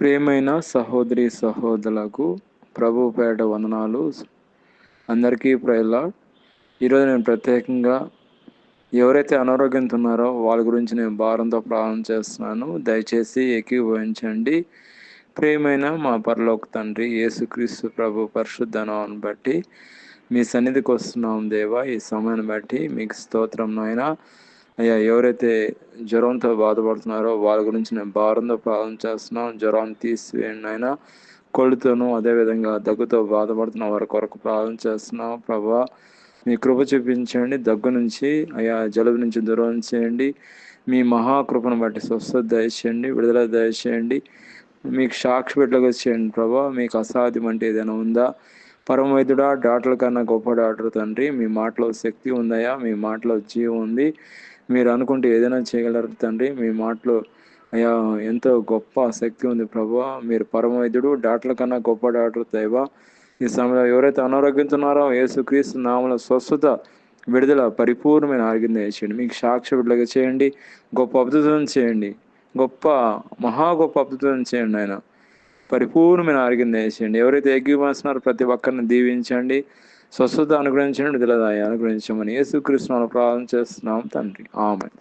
ప్రియమైన సహోదరి సహోదరులకు ప్రభు పేట వందనాలు. అందరికీ ప్రైజ్ లార్డ్. ఈరోజు నేను ప్రత్యేకంగా ఎవరైతే అనారోగ్యంతో ఉన్నారో వాళ్ళ గురించి నేను భారంతో ప్రార్థన చేస్తున్నాను. దయచేసి ఏకీభవించండి. ప్రియమైన మా పరలోక తండ్రి యేసుక్రీస్తు ప్రభు పరిశుద్ధ నామమును బట్టి మీ సన్నిధికి వస్తున్నాం దేవా. ఈ సమయాన్ని బట్టి మీకు స్తోత్రం నాయనా. అయ్యా, ఎవరైతే జ్వరంతో బాధపడుతున్నారో వాళ్ళ గురించి నేను భారంతో ప్రార్థన చేస్తున్నాం. జ్వరాన్ని తీసివేయండి నాయనా. కొళ్ళుతోనూ అదేవిధంగా దగ్గుతో బాధపడుతున్న వారి కొరకు ప్రార్థన చేస్తున్నాం ప్రభా. మీ కృప చూపించండి. దగ్గు నుంచి అయ్యా జలుబు నుంచి దూరం చేయండి. మీ మహాకృపను బట్టి స్వస్థత దయచేయండి, విడుదల దయచేయండి. మీకు సాక్షి పెట్టగా చేయండి ప్రభా. మీకు అసాధ్యం అంటే ఏదైనా ఉందా? పరమ వైద్యుడా, డాక్టర్ల కన్నా గొప్ప డాక్టర్ తండ్రి. మీ మాటలో శక్తి ఉందయా, మీ మాటలో జీవం ఉంది. మీరు అనుకుంటే ఏదైనా చేయగలరు తండ్రి. మీ మాటలో అయ్యా ఎంతో గొప్ప శక్తి ఉంది ప్రభా. మీరు పరమ వైద్యుడు, డాక్టర్ల కన్నా గొప్ప డాక్టర్ దైవా. ఈ సమయంలో ఎవరైతే అనారోగ్యంతో ఉన్నారో యేసుక్రీస్తు నామములో స్వస్థత, విడుదల, పరిపూర్ణమైన ఆరోగ్యం చేయండి. మీకు సాక్షి బిడ్డలుగా చేయండి. గొప్ప అద్భుతం చేయండి. మహా గొప్ప అద్భుతం చేయండి ఆయన. పరిపూర్ణమైన ఆరోగ్యం దయచేయండి. ఎవరైతే ఏకీభవిస్తున్నారో ప్రతి ఒక్కరిని దీవించండి. స్వస్థత అనుగ్రహించండి, విడుదల అనుగ్రహించమని యేసుక్రీస్తు నామములో ప్రార్థన చేస్తున్నాం తండ్రి. ఆమేన్.